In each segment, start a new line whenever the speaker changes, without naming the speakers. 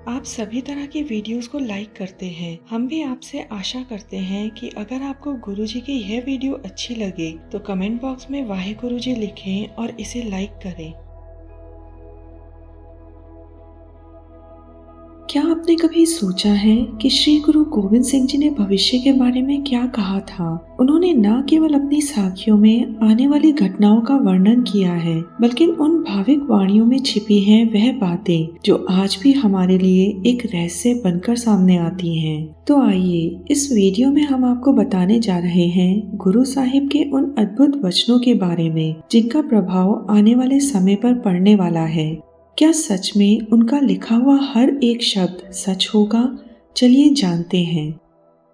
आप सभी तरह की वीडियोस को लाइक करते हैं। हम भी आपसे आशा करते हैं कि अगर आपको गुरुजी की यह वीडियो अच्छी लगे तो कमेंट बॉक्स में वाहे गुरुजी लिखें और इसे लाइक करें। क्या आपने कभी सोचा है कि श्री गुरु गोविंद सिंह जी ने भविष्य के बारे में क्या कहा था? उन्होंने न केवल अपनी साखियों में आने वाली घटनाओं का वर्णन किया है, बल्कि उन भाविक वाणियों में छिपी हैं वह बातें जो आज भी हमारे लिए एक रहस्य बनकर सामने आती हैं। तो आइए इस वीडियो में हम आपको बताने जा रहे हैं गुरु साहिब के उन अद्भुत वचनों के बारे में जिनका प्रभाव आने वाले समय पर पड़ने वाला है। क्या सच में उनका लिखा हुआ हर एक शब्द सच होगा? चलिए जानते हैं।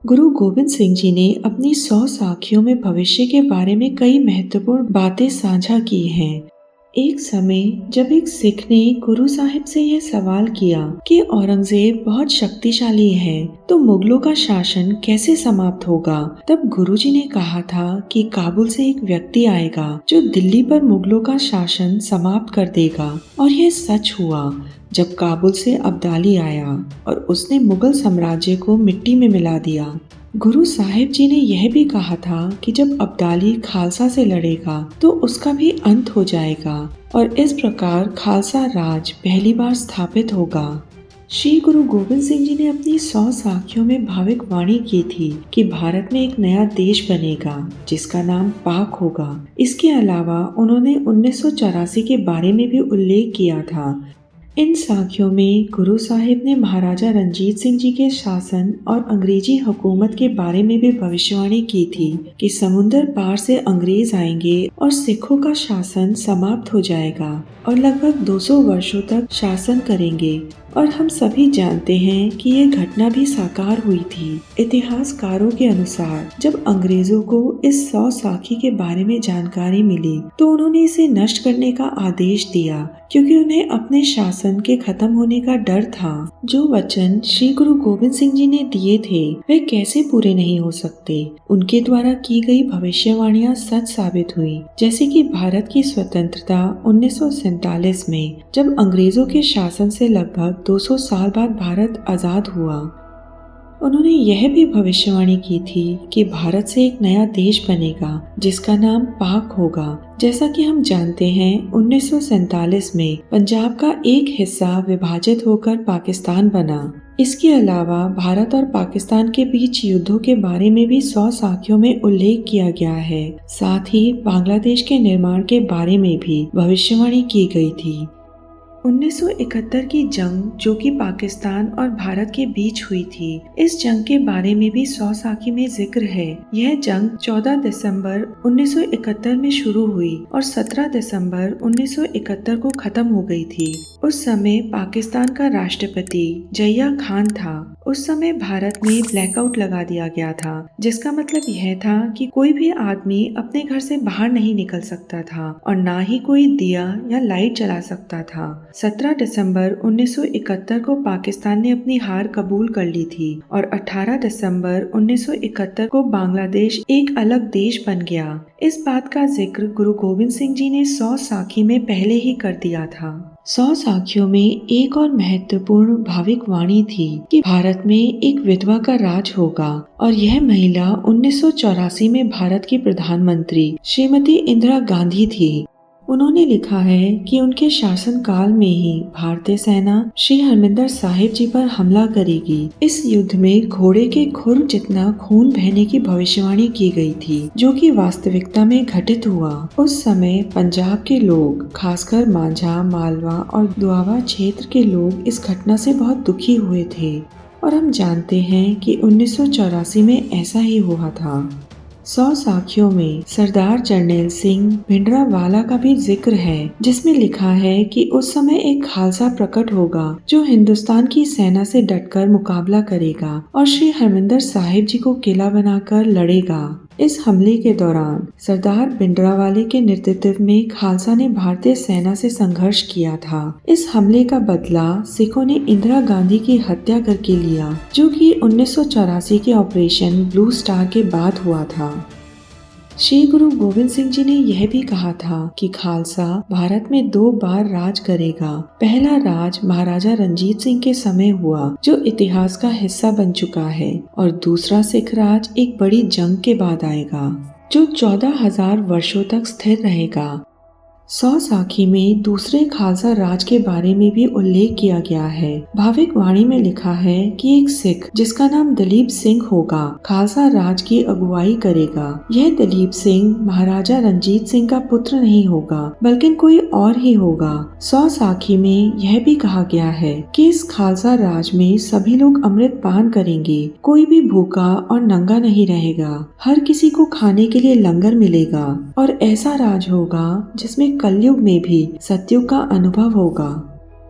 गुरु गोविंद सिंह जी ने अपनी 100 साखियों में भविष्य के बारे में कई महत्वपूर्ण बातें साझा की हैं। एक समय जब एक सिख ने गुरु साहिब से यह सवाल किया कि औरंगजेब बहुत शक्तिशाली है तो मुगलों का शासन कैसे समाप्त होगा, तब गुरुजी ने कहा था कि काबुल से एक व्यक्ति आएगा जो दिल्ली पर मुगलों का शासन समाप्त कर देगा। और यह सच हुआ जब काबुल से अब्दाली आया और उसने मुगल साम्राज्य को मिट्टी में मिला दिया। गुरु साहिब जी ने यह भी कहा था कि जब अब्दाली खालसा से लड़ेगा तो उसका भी अंत हो जाएगा और इस प्रकार खालसा राज पहली बार स्थापित होगा। श्री गुरु गोविंद सिंह जी ने अपनी 100 साखियों में भाविक वाणी की थी कि भारत में एक नया देश बनेगा जिसका नाम पाक होगा। इसके अलावा उन्होंने 1984 के बारे में भी उल्लेख किया था। इन साखियों में गुरु साहिब ने महाराजा रंजीत सिंह जी के शासन और अंग्रेजी हुकूमत के बारे में भी भविष्यवाणी की थी कि समुंदर पार से अंग्रेज आएंगे और सिखों का शासन समाप्त हो जाएगा और लगभग 200 वर्षों तक शासन करेंगे। और हम सभी जानते हैं कि यह घटना भी साकार हुई थी। इतिहासकारों के अनुसार जब अंग्रेजों को इस 100 साखी के बारे में जानकारी मिली तो उन्होंने इसे नष्ट करने का आदेश दिया क्योंकि उन्हें अपने शासन के खत्म होने का डर था। जो वचन श्री गुरु गोविंद सिंह जी ने दिए थे वे कैसे पूरे नहीं हो सकते। उनके द्वारा की गई भविष्यवाणियां सच साबित हुई, जैसे कि भारत की स्वतंत्रता 1947 में जब अंग्रेजों के शासन से लगभग 200 साल बाद भारत आजाद हुआ। उन्होंने यह भी भविष्यवाणी की थी कि भारत से एक नया देश बनेगा जिसका नाम पाक होगा। जैसा कि हम जानते हैं 1947 में पंजाब का एक हिस्सा विभाजित होकर पाकिस्तान बना। इसके अलावा भारत और पाकिस्तान के बीच युद्धों के बारे में भी 100 साखियों में उल्लेख किया गया है। साथ ही बांग्लादेश के निर्माण के बारे में भी भविष्यवाणी की गई थी। 1971 की जंग जो कि पाकिस्तान और भारत के बीच हुई थी, इस जंग के बारे में भी 100 साखी में जिक्र है। यह जंग 14 दिसंबर 1971 में शुरू हुई और 17 दिसंबर 1971 को खत्म हो गई थी। उस समय पाकिस्तान का राष्ट्रपति जया खान था। उस समय भारत में ब्लैकआउट लगा दिया गया था, जिसका मतलब यह था कि कोई भी आदमी अपने घर से बाहर नहीं निकल सकता था और ना ही कोई दिया या लाइट जला सकता था। 17 दिसंबर 1971 को पाकिस्तान ने अपनी हार कबूल कर ली थी और 18 दिसंबर 1971 को बांग्लादेश एक अलग देश बन गया। इस बात का जिक्र गुरु गोविंद सिंह जी ने 100 साखी में पहले ही कर दिया था। 100 साखियों में एक और महत्वपूर्ण भाविक वाणी थी कि भारत में एक विधवा का राज होगा और यह महिला 1984 में भारत की प्रधानमंत्री श्रीमती इंदिरा गांधी थी। उन्होंने लिखा है कि उनके शासनकाल में ही भारतीय सेना श्री हरमिंदर साहिब जी पर हमला करेगी। इस युद्ध में घोड़े के खुर जितना खून बहने की भविष्यवाणी की गई थी, जो कि वास्तविकता में घटित हुआ। उस समय पंजाब के लोग, खासकर मांझा, मालवा और दुआबा क्षेत्र के लोग इस घटना से बहुत दुखी हुए थे और हम जानते हैं कि 1984 में ऐसा ही हुआ था। 100 साखियों में सरदार जरनैल सिंह भिंडरावाला का भी जिक्र है, जिसमें लिखा है कि उस समय एक खालसा प्रकट होगा जो हिंदुस्तान की सेना से डटकर मुकाबला करेगा और श्री हरमिंदर साहिब जी को किला बनाकर लड़ेगा। इस हमले के दौरान सरदार भिंडरावाले के नेतृत्व में खालसा ने भारतीय सेना से संघर्ष किया था। इस हमले का बदला सिखों ने इंदिरा गांधी की हत्या करके लिया, जो कि 1984 के ऑपरेशन ब्लू स्टार के बाद हुआ था। श्री गुरु गोविंद सिंह जी ने यह भी कहा था कि खालसा भारत में 2 बार राज करेगा। पहला राज महाराजा रंजीत सिंह के समय हुआ, जो इतिहास का हिस्सा बन चुका है, और दूसरा सिख राज एक बड़ी जंग के बाद आएगा, जो 14,000 वर्षों तक स्थिर रहेगा। 100 साखी में दूसरे खालसा राज के बारे में भी उल्लेख किया गया है। भाविक वाणी में लिखा है कि एक सिख जिसका नाम दलीप सिंह होगा, खालसा राज की अगुवाई करेगा। यह दलीप सिंह महाराजा रंजीत सिंह का पुत्र नहीं होगा, बल्कि कोई और ही होगा। 100 साखी में यह भी कहा गया है कि इस खालसा राज में सभी लोग अमृत पान करेंगे, कोई भी भूखा और नंगा नहीं रहेगा, हर किसी को खाने के लिए लंगर मिलेगा, और ऐसा राज होगा जिसमें कलयुग में भी सतयुग का अनुभव होगा।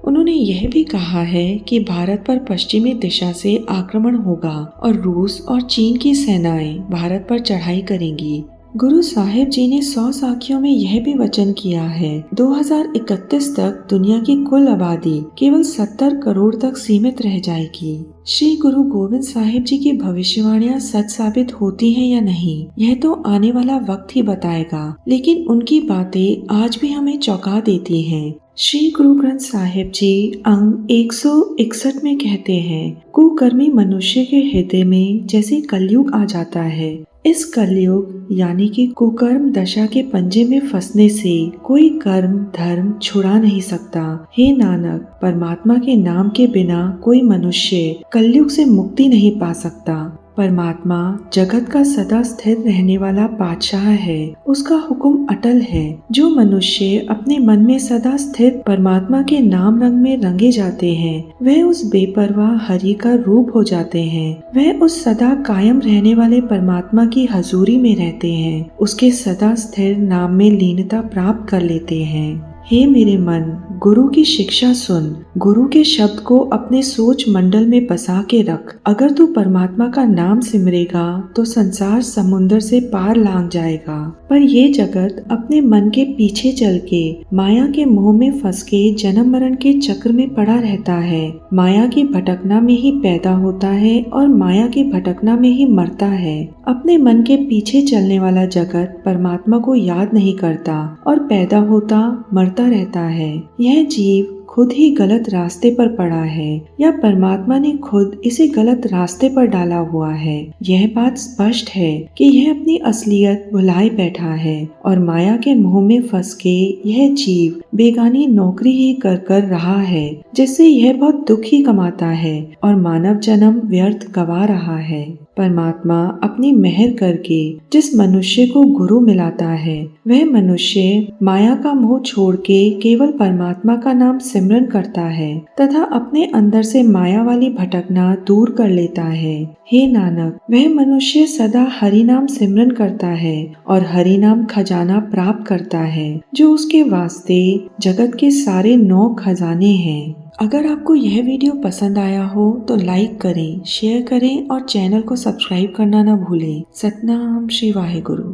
उन्होंने यह भी कहा है कि भारत पर पश्चिमी दिशा से आक्रमण होगा और रूस और चीन की सेनाएं भारत पर चढ़ाई करेंगी। गुरु साहिब जी ने 100 साखियों में यह भी वचन किया है 2031 तक दुनिया की कुल आबादी केवल 70 करोड़ तक सीमित रह जाएगी। श्री गुरु गोविंद साहिब जी की भविष्यवाणियां सच साबित होती हैं या नहीं, यह तो आने वाला वक्त ही बताएगा, लेकिन उनकी बातें आज भी हमें चौंका देती हैं। श्री गुरु ग्रंथ साहिब जी अंग 161 में कहते हैं, कुकर्मी मनुष्य के हृदय में जैसे कलयुग आ जाता है, इस कलयुग यानी कि कुकर्म दशा के पंजे में फंसने से कोई कर्म धर्म छुड़ा नहीं सकता। हे नानक, परमात्मा के नाम के बिना कोई मनुष्य कलयुग से मुक्ति नहीं पा सकता। परमात्मा जगत का सदा स्थिर रहने वाला बादशाह है, उसका हुक्म अटल है। जो मनुष्य अपने मन में सदा स्थिर परमात्मा के नाम रंग में रंगे जाते हैं, वह उस बेपरवाह हरि का रूप हो जाते हैं। वह उस सदा कायम रहने वाले परमात्मा की हजूरी में रहते हैं, उसके सदा स्थिर नाम में लीनता प्राप्त कर लेते हैं। हे मेरे मन, गुरु की शिक्षा सुन, गुरु के शब्द को अपने सोच मंडल में बसा के रख। अगर तू परमात्मा का नाम सिमरेगा तो संसार समुंदर से पार लांग जाएगा, पर ये जगत अपने मन के पीछे चल के माया के मोह में फंस के जन्म मरण के चक्र में पड़ा रहता है। माया की भटकना में ही पैदा होता है और माया की भटकना में ही मरता है। अपने मन के पीछे चलने वाला जगत परमात्मा को याद नहीं करता और पैदा होता मरता रहता है। यह जीव खुद ही गलत रास्ते पर पड़ा है या परमात्मा ने खुद इसे गलत रास्ते पर डाला हुआ है। यह बात स्पष्ट है कि यह अपनी असलियत भुलाए बैठा है और माया के मोह में फंस के यह जीव बेगानी नौकरी ही कर कर रहा है, जिससे यह बहुत दुख ही कमाता है और मानव जन्म व्यर्थ गवा रहा है। परमात्मा अपनी मेहर करके जिस मनुष्य को गुरु मिलाता है, वह मनुष्य माया का मोह छोड़ के केवल परमात्मा का नाम सिमरन करता है तथा अपने अंदर से माया वाली भटकना दूर कर लेता है। हे नानक, वह मनुष्य सदा हरि नाम सिमरन करता है और हरि नाम खजाना प्राप्त करता है, जो उसके वास्ते जगत के सारे 9 खजाने हैं। अगर आपको यह वीडियो पसंद आया हो तो लाइक करें, शेयर करें और चैनल को सब्सक्राइब करना न भूलें। सतनाम श्री वाहेगुरु।